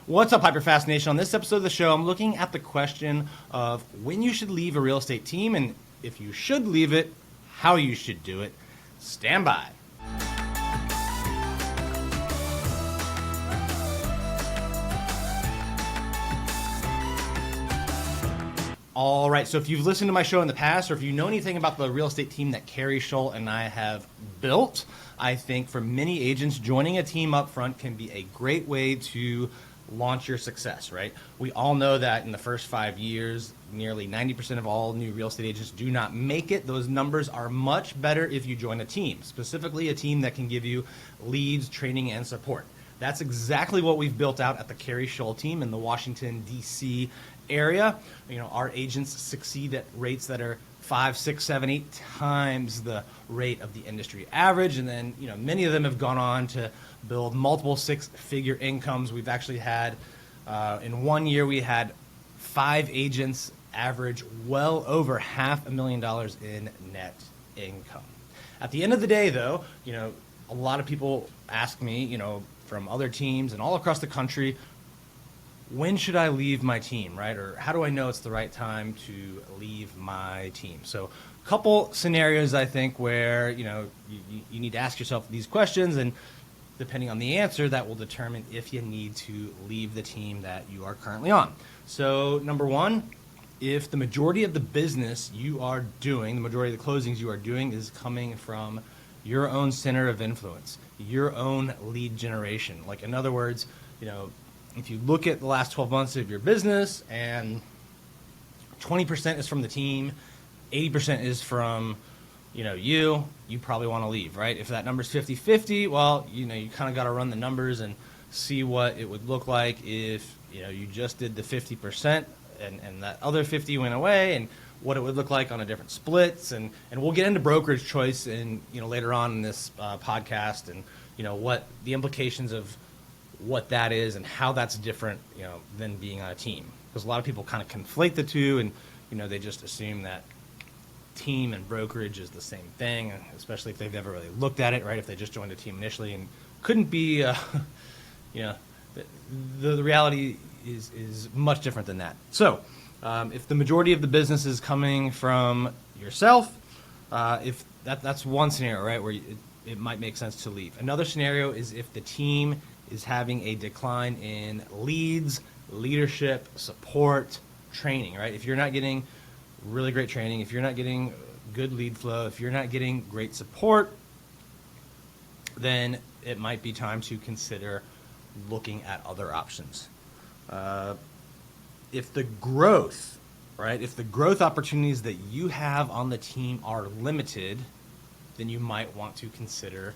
What's up, HyperFast Nation? On this episode of the show, I'm looking at the question of when you should leave a real estate team, and if you should leave it, how you should do it. Stand by. All right, so if you've listened to my show in the past, or if you know anything about the real estate team that Carrie Scholl and I have built, I think for many agents, joining a team up front can be a great way to launch your success, right? We all know that in the first 5 years, nearly 90% of all new real estate agents do not make it. Those numbers are much better if you join a team, specifically a team that can give you leads, training, and support. That's exactly what we've built out at the Carrie Scholl team in the Washington, D.C. area. You know, our agents succeed at rates that are 5, 6, 7, 8 times the rate of the industry average. And then, you know, many of them have gone on to build multiple six-figure incomes. We've actually had, in 1 year, we had 5 agents average well over $500,000 in net income. At the end of the day, though, you know, a lot of people ask me, you know, from other teams and all across the country, when should I leave my team, right? Or how do I know it's the right time to leave my team? So a couple scenarios, I think, where, you know, you need to ask yourself these questions, and depending on the answer, that will determine if you need to leave the team that you are currently on. So number one, if the majority of the business you are doing, the majority of the closings you are doing is coming from your own center of influence, your own lead generation. Like, in other words, you know, if you look at the last 12 months of your business and 20% is from the team, 80% is from, you know, you probably want to leave, right? If that number's 50-50, well, you know, you kind of got to run the numbers and see what it would look like if, you know, you just did the 50% and that other 50 went away, and what it would look like on a different splits. And we'll get into brokerage choice and, you know, later on in this podcast, and, you know, what the implications of what that is and how that's different, you know, than being on a team. Because a lot of people kind of conflate the two, and, you know, they just assume that team and brokerage is the same thing, especially if they've never really looked at it, right? If they just joined a team initially and couldn't be, you know, the reality is much different than that. So if the majority of the business is coming from yourself, if that's one scenario, right, where it might make sense to leave. Another scenario is if the team is having a decline in leads, leadership, support, training, right? If you're not getting really great training, if you're not getting good lead flow, if you're not getting great support, then it might be time to consider looking at other options. If the growth, right, if the growth opportunities that you have on the team are limited, then you might want to consider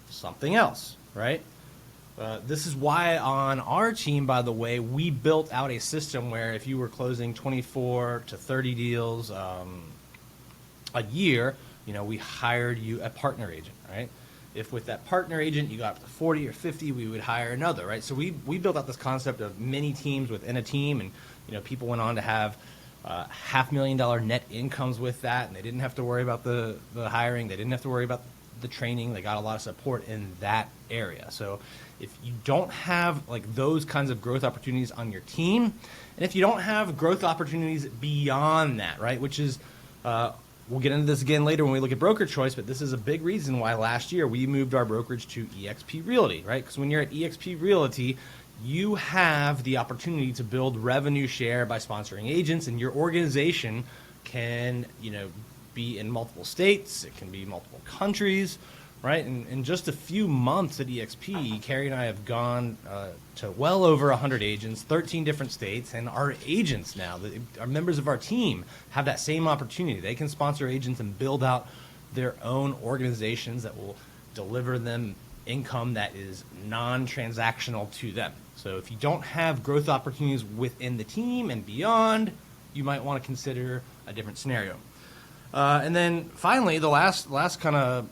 something else, right? This is why on our team, by the way, we built out a system where if you were closing 24 to 30 deals a year, you know, we hired you a partner agent, right? If with that partner agent you got up to 40 or 50, we would hire another, right? So we built out this concept of mini teams within a team, and, you know, people went on to have $500,000 net incomes with that, and they didn't have to worry about the hiring, they didn't have to worry about the training, they got a lot of support in that area. So if you don't have like those kinds of growth opportunities on your team, and if you don't have growth opportunities beyond that, right, which is, we'll get into this again later when we look at broker choice, but this is a big reason why last year we moved our brokerage to eXp Realty, right? Because when you're at eXp Realty, you have the opportunity to build revenue share by sponsoring agents, and your organization can, you know, be in multiple states, it can be multiple countries, right? And in just a few months at eXp, Carrie and I have gone to well over 100 agents, 13 different states, and our agents now, our members of our team, have that same opportunity. They can sponsor agents and build out their own organizations that will deliver them income that is non-transactional to them. So if you don't have growth opportunities within the team and beyond, you might want to consider a different scenario. And then finally, the last kind of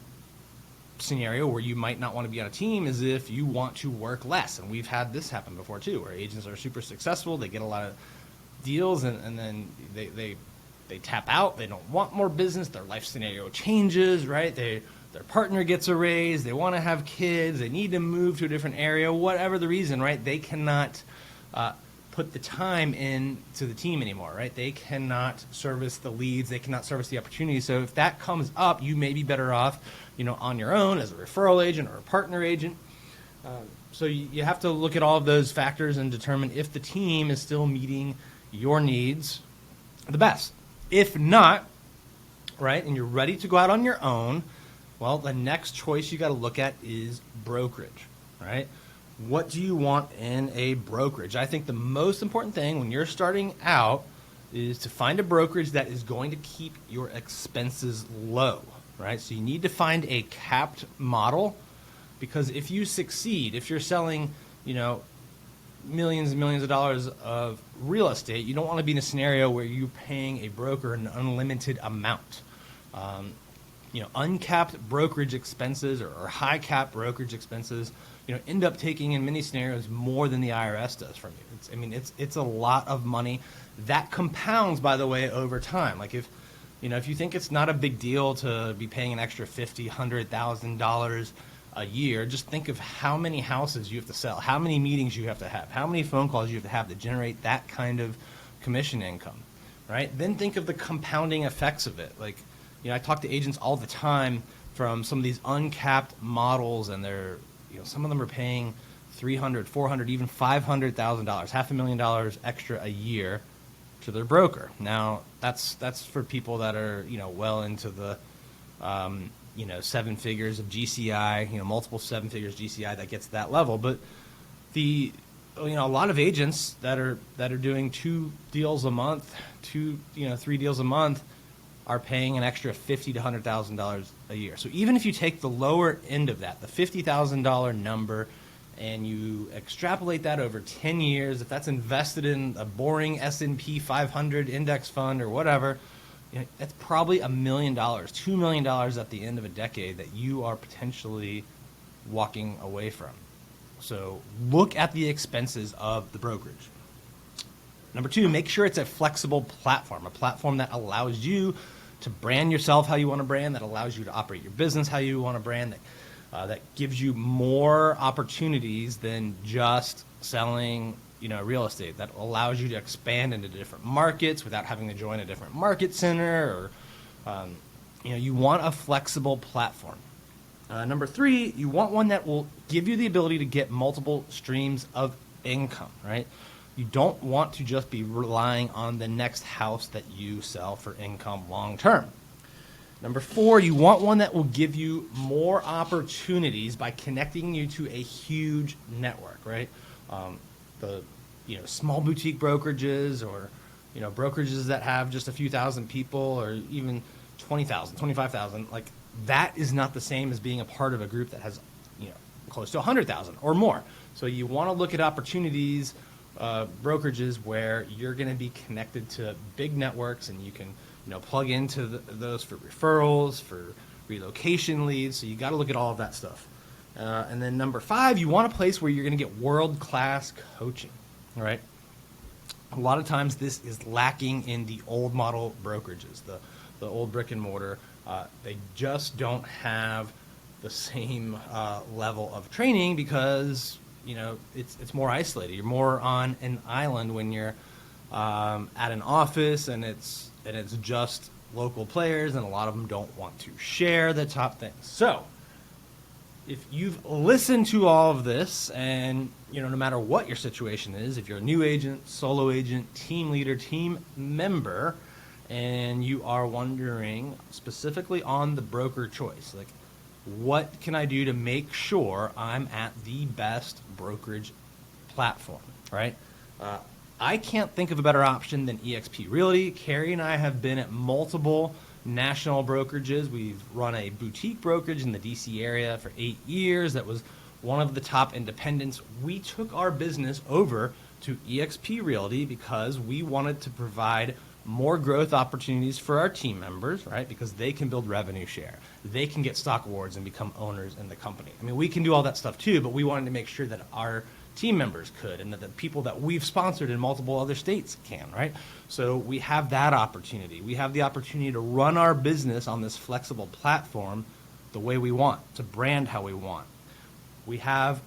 scenario where you might not want to be on a team is if you want to work less. And we've had this happen before too, where agents are super successful, they get a lot of deals, and then they tap out, they don't want more business, their life scenario changes, right? Their partner gets a raise, they want to have kids, they need to move to a different area, whatever the reason, right? They cannot put the time into the team anymore, right? They cannot service the leads, they cannot service the opportunities. So if that comes up, you may be better off, on your own as a referral agent or a partner agent. So you have to look at all of those factors and determine if the team is still meeting your needs the best. If not, right, and you're ready to go out on your own, well, the next choice you got to look at is brokerage, right? What do you want in a brokerage? I think the most important thing when you're starting out is to find a brokerage that is going to keep your expenses low, right? So you need to find a capped model, because if you succeed, if you're selling, millions and millions of dollars of real estate, you don't want to be in a scenario where you're paying a broker an unlimited amount. Uncapped brokerage expenses or high cap brokerage expenses, end up taking in many scenarios more than the IRS does from you. It's a lot of money that compounds, by the way, over time. Like if you think it's not a big deal to be paying an extra $50,000, $100,000 a year, just think of how many houses you have to sell, how many meetings you have to have, how many phone calls you have to generate that kind of commission income, right? Then think of the compounding effects of it. Like, I talk to agents all the time from some of these uncapped models, and they're, some of them are paying $300,000, $400,000, even $500,000, $500,000 extra a year to their broker. Now, that's for people that are, well into the, seven figures of GCI, multiple seven figures GCI that gets to that level. But a lot of agents that are doing 2 deals a month, 3 deals a month, are paying an extra $50,000 to $100,000 a year. So even if you take the lower end of that, the $50,000 number, and you extrapolate that over 10 years, if that's invested in a boring S&P 500 index fund or whatever, that's probably $1 million, $2 million at the end of a decade that you are potentially walking away from. So look at the expenses of the brokerage. Number 2, make sure it's a flexible platform, a platform that allows you to brand yourself how you want to brand, that allows you to operate your business how you want to brand, that gives you more opportunities than just selling, real estate, that allows you to expand into different markets without having to join a different market center, or, you want a flexible platform. Number 3, you want one that will give you the ability to get multiple streams of income, right? You don't want to just be relying on the next house that you sell for income long term. Number 4, you want one that will give you more opportunities by connecting you to a huge network, right? The small boutique brokerages, or brokerages that have just a few thousand people, or even 20,000, 25,000. Like, that is not the same as being a part of a group that has close to 100,000 or more. So you want to look at opportunities, brokerages where you're going to be connected to big networks, and you can plug into those for referrals, for relocation leads. So you got to look at all of that stuff. And then number 5, you want a place where you're going to get world-class coaching. All right. A lot of times this is lacking in the old model brokerages, the old brick and mortar. They just don't have the same level of training, because it's more isolated. You're more on an island when you're at an office, and it's just local players, and a lot of them don't want to share the top things. So if you've listened to all of this, and no matter what your situation is, if you're a new agent, solo agent, team leader, team member, and you are wondering specifically on the broker choice, like, what can I do to make sure I'm at the best brokerage platform, right? I can't think of a better option than eXp Realty. Carrie and I have been at multiple national brokerages. We've run a boutique brokerage in the DC area for 8 years. That was one of the top independents. We took our business over to eXp Realty because we wanted to provide more growth opportunities for our team members, right? Because they can build revenue share. They can get stock awards and become owners in the company. I mean, we can do all that stuff too, but we wanted to make sure that our team members could, and that the people that we've sponsored in multiple other states can, right? So we have that opportunity. We have the opportunity to run our business on this flexible platform the way we want, to brand how we want. We have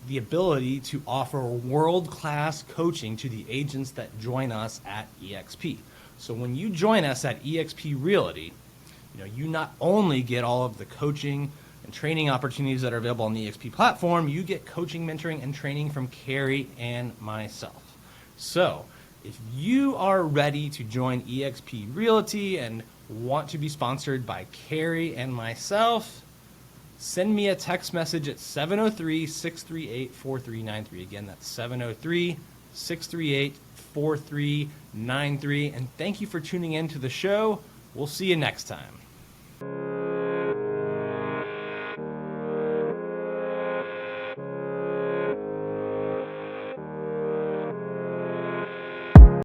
the ability to offer world-class coaching to the agents that join us at EXP. So when you join us at EXP Realty, you not only get all of the coaching and training opportunities that are available on the EXP platform, you get coaching, mentoring, and training from Carrie and myself. So if you are ready to join EXP Realty and want to be sponsored by Carrie and myself, send me a text message at 703-638-4393. Again, that's 703-638-4393. And thank you for tuning in to the show. We'll see you next time.